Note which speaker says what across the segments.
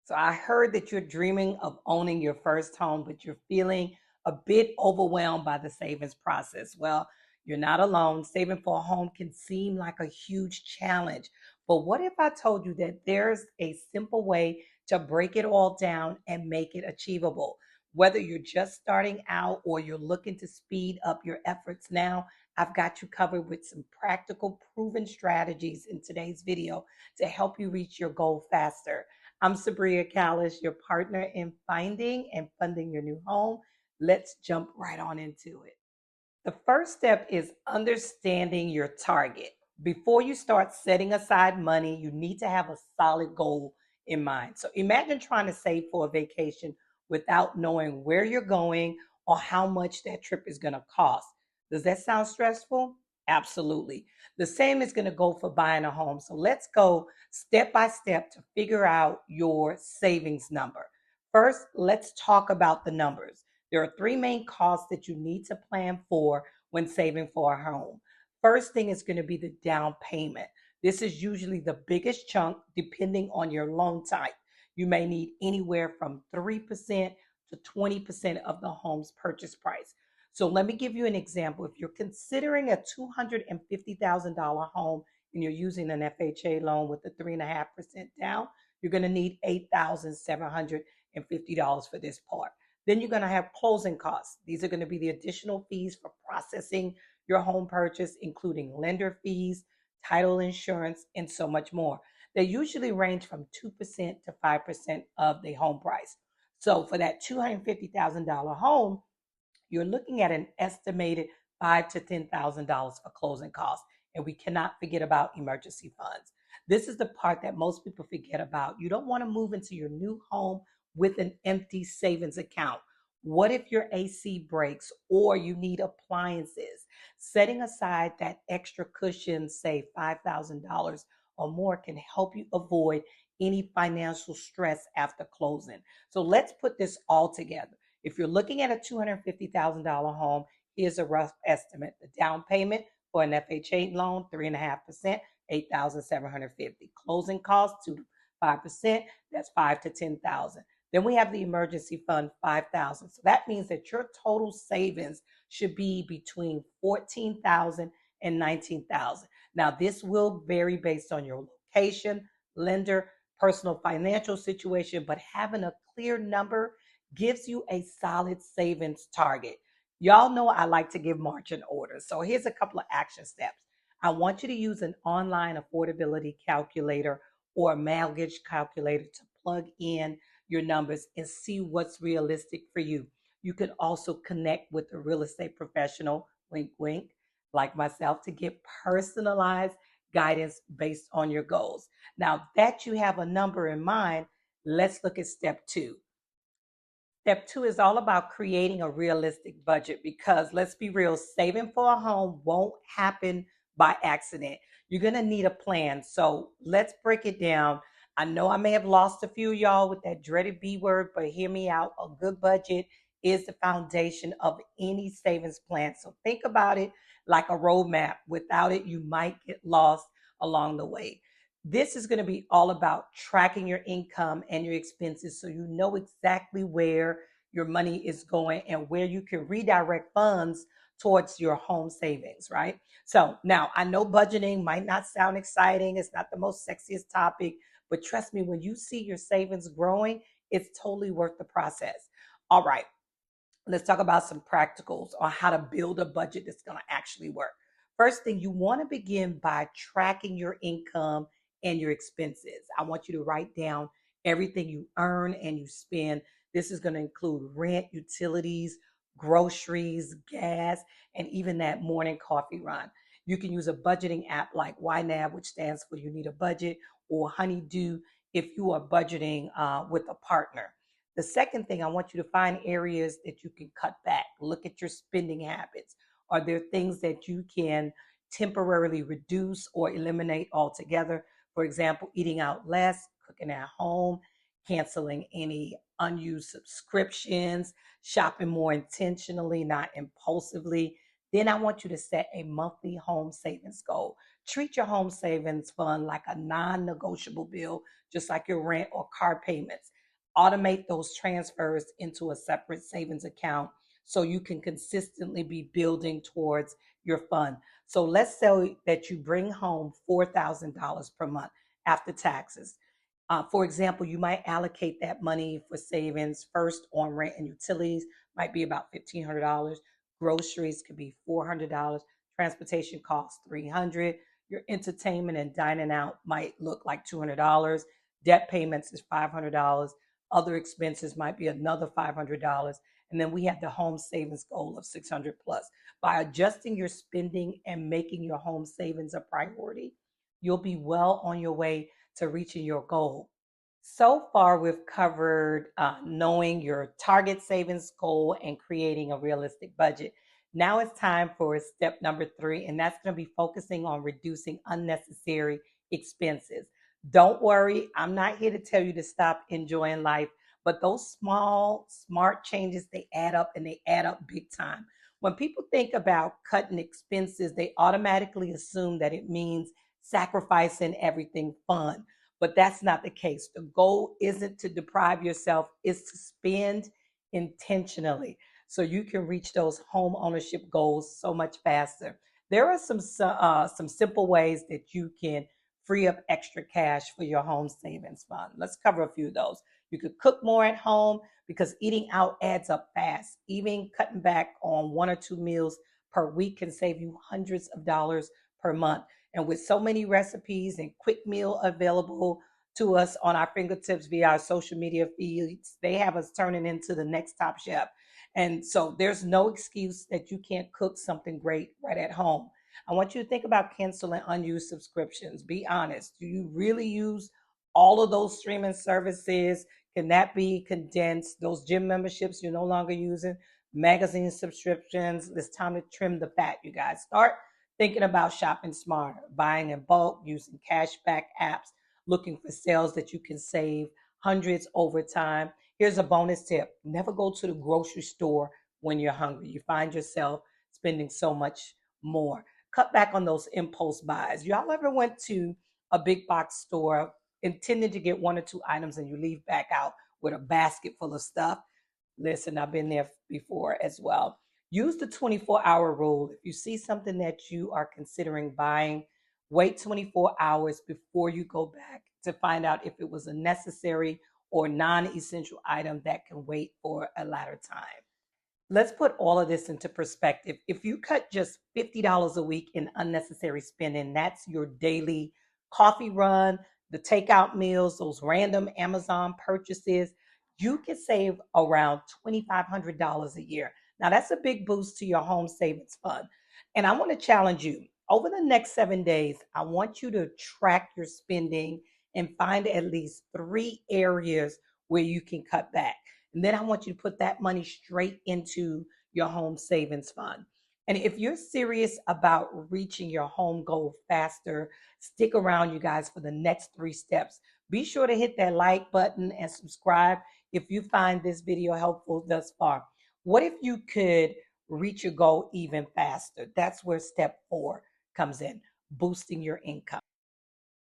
Speaker 1: So I heard that you're dreaming of owning your first home, but you're feeling a bit overwhelmed by the savings process. Well, you're not alone. Saving for a home can seem like a huge challenge. But what if I told you that there's a simple way to break it all down and make it achievable? Whether you're just starting out or you're looking to speed up your efforts now, I've got you covered with some practical, proven strategies in today's video to help you reach your goal faster. I'm Sabriyah Callis, your partner in finding and funding your new home. Let's jump right on into it. The first step is understanding your target. Before you start setting aside money, you need to have a solid goal in mind. So imagine trying to save for a vacation without knowing where you're going or how much that trip is going to cost. Does that sound stressful? Absolutely. The same is going to go for buying a home. So let's go step by step to figure out your savings number. First, let's talk about the numbers. There are three main costs that you need to plan for when saving for a home. First thing is going to be the down payment. This is usually the biggest chunk depending on your loan type. You may need anywhere from 3% to 20% of the home's purchase price. So let me give you an example. If you're considering a $250,000 home and you're using an FHA loan with a 3.5% down, you're going to need $8,750 for this part. Then you're going to have closing costs. These are going to be the additional fees for processing your home purchase, including lender fees, title insurance, and so much more. They usually range from 2% to 5% of the home price. So for that $250,000 home, you're looking at an estimated $5,000 to $10,000 for closing costs. And we cannot forget about emergency funds. This is the part that most people forget about. You don't want to move into your new home with an empty savings account. What if your AC breaks or you need appliances? Setting aside that extra cushion, say $5,000 or more, can help you avoid any financial stress after closing. So let's put this all together. If you're looking at a $250,000 home, here's a rough estimate. The down payment for an FHA loan, 3.5%, $8,750. Closing costs, 2 to 5%, that's 5 to 10,000. Then we have the emergency fund, 5,000. So that means that your total savings should be between 14,000 and 19,000. Now, this will vary based on your location, lender, personal financial situation, but having a clear number gives you a solid savings target. Y'all know I like to give marching orders. So here's a couple of action steps. I want you to use an online affordability calculator or a mortgage calculator to plug in your numbers and see what's realistic for you. You can also connect with a real estate professional, wink, wink, like myself, to get personalized guidance based on your goals. Now that you have a number in mind, let's look at step two. Step two is all about creating a realistic budget because let's be real, saving for a home won't happen by accident. You're going to need a plan. So let's break it down. I know I may have lost a few of y'all with that dreaded B word, but hear me out. A good budget is the foundation of any savings plan. So think about it like a roadmap. Without it, you might get lost along the way. This is going to be all about tracking your income and your expenses so you know exactly where your money is going and where you can redirect funds towards your home savings, right? So now I know budgeting might not sound exciting. It's not the most sexiest topic, but trust me, when you see your savings growing, it's totally worth the process. All right, let's talk about some practicals on how to build a budget that's going to actually work. First thing, you want to begin by tracking your income and your expenses. I want you to write down everything you earn and you spend. This is going to include rent, utilities, groceries, gas, and even that morning coffee run. You can use a budgeting app like YNAB, which stands for You Need a Budget, or Honeydew if you are budgeting with a partner. The second thing, I want you to find areas that you can cut back. Look at your spending habits. Are there things that you can temporarily reduce or eliminate altogether? For example, eating out less, cooking at home, canceling any unused subscriptions, shopping more intentionally, not impulsively. Then I want you to set a monthly home savings goal. Treat your home savings fund like a non-negotiable bill, just like your rent or car payments. Automate those transfers into a separate savings account so you can consistently be building towards your fund. So let's say that you bring home $4,000 per month after taxes. For example, you might allocate that money for savings first on rent and utilities, might be about $1,500. Groceries could be $400. Transportation costs $300. Your entertainment and dining out might look like $200. Debt payments is $500. Other expenses might be another $500. And then we have the home savings goal of 600 plus. By adjusting your spending and making your home savings a priority, you'll be well on your way to reaching your goal. So far, we've covered knowing your target savings goal and creating a realistic budget. Now it's time for step number 3, and that's going to be focusing on reducing unnecessary expenses. Don't worry, I'm not here to tell you to stop enjoying life, but those small, smart changes, they add up and they add up big time. When people think about cutting expenses, they automatically assume that it means sacrificing everything fun, but that's not the case. The goal isn't to deprive yourself, it's to spend intentionally so you can reach those home ownership goals so much faster. There are some simple ways that you can free up extra cash for your home savings fund. Let's cover a few of those. You could cook more at home because eating out adds up fast. Even cutting back on 1 or 2 meals per week can save you hundreds of dollars per month. And with so many recipes and quick meal available to us on our fingertips via our social media feeds, they have us turning into the next top chef. And so there's no excuse that you can't cook something great right at home. I want you to think about canceling unused subscriptions. Be honest. Do you really use all of those streaming services? Can that be condensed? Those gym memberships you're no longer using, magazine subscriptions. It's time to trim the fat, you guys. Start thinking about shopping smarter, buying in bulk, using cashback apps, looking for sales that you can save hundreds over time. Here's a bonus tip: never go to the grocery store when you're hungry. You find yourself spending so much more. Cut back on those impulse buys. Y'all ever went to a big box store intending to get 1 or 2 items and you leave back out with a basket full of stuff? Listen, I've been there before as well. Use the 24-hour rule. If you see something that you are considering buying, wait 24 hours before you go back to find out if it was a necessary or non-essential item that can wait for a later time. Let's put all of this into perspective. If you cut just $50 a week in unnecessary spending, that's your daily coffee run, the takeout meals, those random Amazon purchases, you can save around $2,500 a year. Now, that's a big boost to your home savings fund. And I want to challenge you over the next 7 days, I want you to track your spending and find at least 3 areas where you can cut back. And then I want you to put that money straight into your home savings fund. And if you're serious about reaching your home goal faster, stick around, you guys, for the next 3 steps. Be sure to hit that like button and subscribe if you find this video helpful thus far. What if you could reach your goal even faster? That's where step 4 comes in: boosting your income.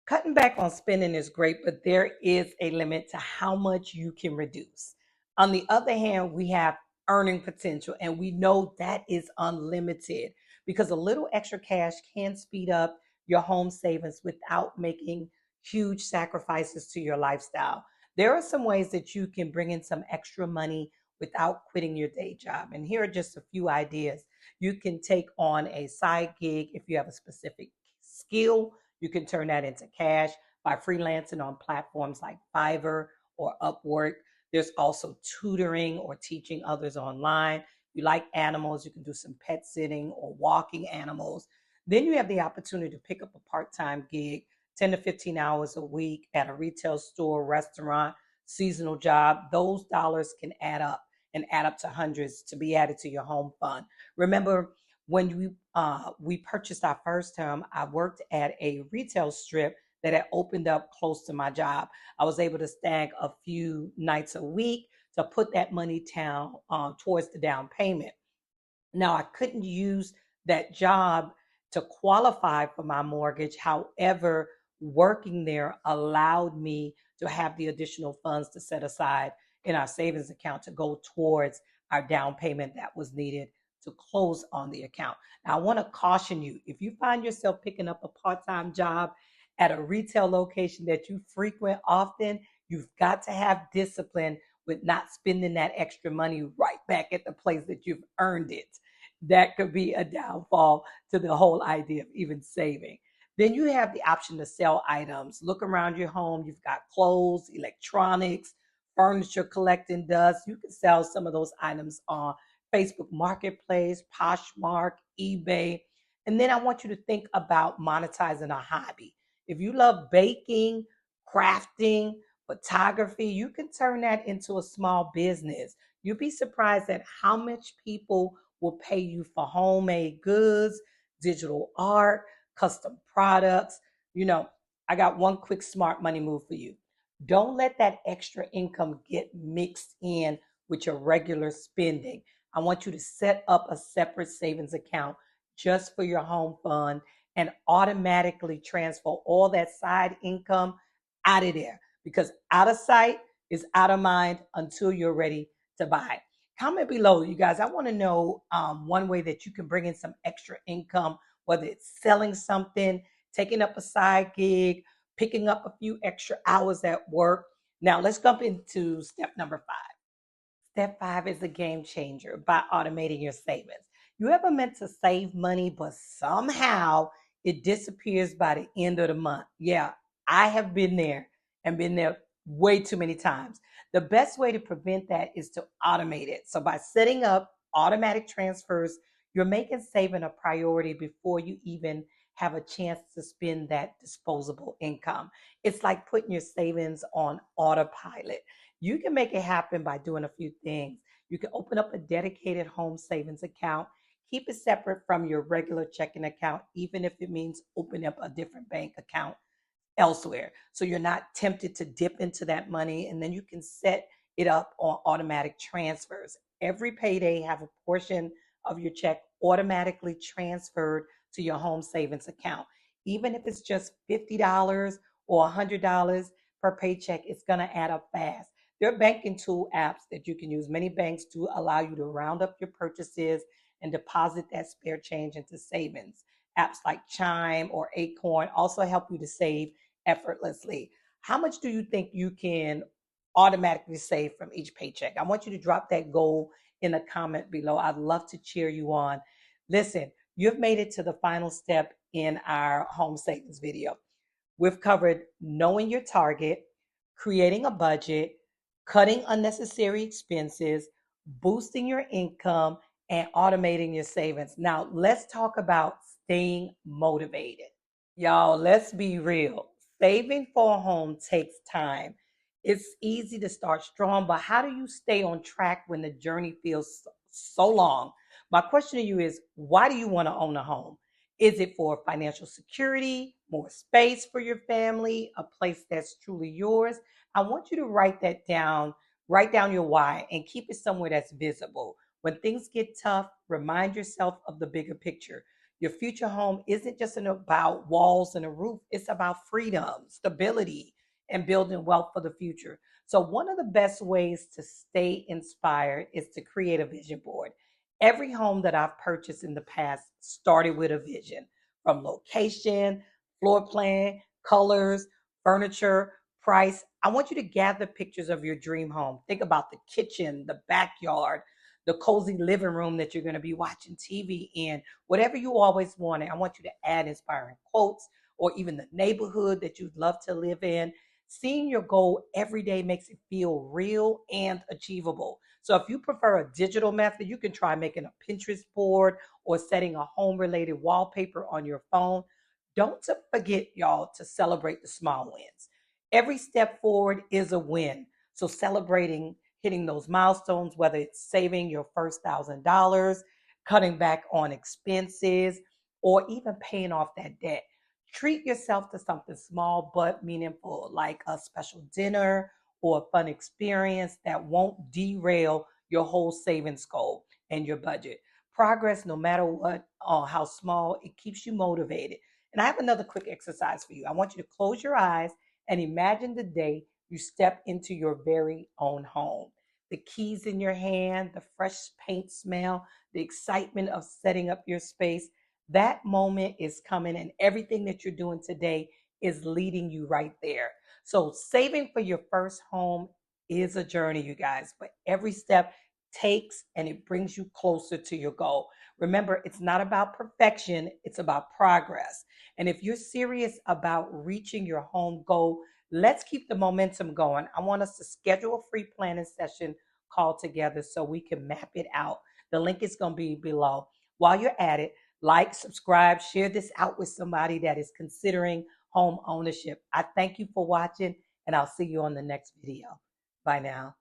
Speaker 1: Cutting back on spending is great, but there is a limit to how much you can reduce. On the other hand, we have earning potential, and we know that is unlimited because a little extra cash can speed up your home savings without making huge sacrifices to your lifestyle. There are some ways that you can bring in some extra money without quitting your day job. And here are just a few ideas. You can take on a side gig if you have a specific skill. You can turn that into cash by freelancing on platforms like Fiverr or Upwork. There's also tutoring or teaching others online. If you like animals, you can do some pet sitting or walking animals. Then you have the opportunity to pick up a part-time gig, 10 to 15 hours a week at a retail store, restaurant, seasonal job. Those dollars can add up and add up to hundreds to be added to your home fund. Remember, when we purchased our first home, I worked at a retail strip that had opened up close to my job. I was able to snag a few nights a week to put that money down towards the down payment. Now, I couldn't use that job to qualify for my mortgage. However, working there allowed me to have the additional funds to set aside in our savings account to go towards our down payment that was needed to close on the account. Now, I want to caution you, if you find yourself picking up a part-time job at a retail location that you frequent often, you've got to have discipline with not spending that extra money right back at the place that you've earned it. That could be a downfall to the whole idea of even saving. Then you have the option to sell items. Look around your home. You've got clothes, electronics, furniture collecting dust. You can sell some of those items on Facebook Marketplace, Poshmark, eBay. And then I want you to think about monetizing a hobby. If you love baking, crafting, photography, you can turn that into a small business. You'd be surprised at how much people will pay you for homemade goods, digital art, custom products. You know, I got one quick smart money move for you. Don't let that extra income get mixed in with your regular spending. I want you to set up a separate savings account just for your home fund and automatically transfer all that side income out of there, because out of sight is out of mind until you're ready to buy. Comment below, you guys. I want to know one way that you can bring in some extra income, whether it's selling something, taking up a side gig, picking up a few extra hours at work. Now, let's jump into step number 5. Step 5 is a game changer by automating your savings. You ever meant to save money, but somehow it disappears by the end of the month? Yeah, I have been there and been there way too many times. The best way to prevent that is to automate it. So by setting up automatic transfers, you're making saving a priority before you even have a chance to spend that disposable income. It's like putting your savings on autopilot. You can make it happen by doing a few things. You can open up a dedicated home savings account. Keep it separate from your regular checking account, even if it means opening up a different bank account elsewhere. So you're not tempted to dip into that money, and then you can set it up on automatic transfers. Every payday, have a portion of your check automatically transferred to your home savings account. Even if it's just $50 or $100 per paycheck, it's going to add up fast. There are banking tool apps that you can use. Many banks do allow you to round up your purchases and deposit that spare change into savings. Apps like Chime or Acorn also help you to save effortlessly. How much do you think you can automatically save from each paycheck? I want you to drop that goal in a comment below. I'd love to cheer you on. Listen, you've made it to the final step in our home savings video. We've covered knowing your target, creating a budget, cutting unnecessary expenses, boosting your income, and automating your savings. Now, let's talk about staying motivated. Y'all, let's be real. Saving for a home takes time. It's easy to start strong, but how do you stay on track when the journey feels so long? My question to you is, why do you want to own a home? Is it for financial security, more space for your family, a place that's truly yours? I want you to write that down. Write down your why and keep it somewhere that's visible. When things get tough, remind yourself of the bigger picture. Your future home isn't just about walls and a roof, it's about freedom, stability, and building wealth for the future. So, one of the best ways to stay inspired is to create a vision board. Every home that I've purchased in the past started with a vision, from location, floor plan, colors, furniture, price. I want you to gather pictures of your dream home. Think about the kitchen, the backyard, the cozy living room that you're going to be watching TV in, whatever you always wanted. I want you to add inspiring quotes or even the neighborhood that you'd love to live in. Seeing your goal every day makes it feel real and achievable. So if you prefer a digital method, you can try making a Pinterest board or setting a home related wallpaper on your phone. Don't forget, y'all, to celebrate the small wins. Every step forward is a win. So celebrating hitting those milestones, whether it's saving your first $1,000, cutting back on expenses, or even paying off that debt. Treat yourself to something small but meaningful, like a special dinner or a fun experience that won't derail your whole savings goal and your budget. Progress, no matter what or how small, it keeps you motivated. And I have another quick exercise for you. I want you to close your eyes and imagine the day you step into your very own home. The keys in your hand, the fresh paint smell, the excitement of setting up your space. That moment is coming, and everything that you're doing today is leading you right there. So, saving for your first home is a journey, you guys, but every step takes and it brings you closer to your goal. Remember, it's not about perfection, it's about progress. And if you're serious about reaching your home goal, let's keep the momentum going. I want us to schedule a free planning session call together so we can map it out. The link is going to be below. While you're at it, like, subscribe, share this out with somebody that is considering home ownership. I thank you for watching, and I'll see you on the next video. Bye now.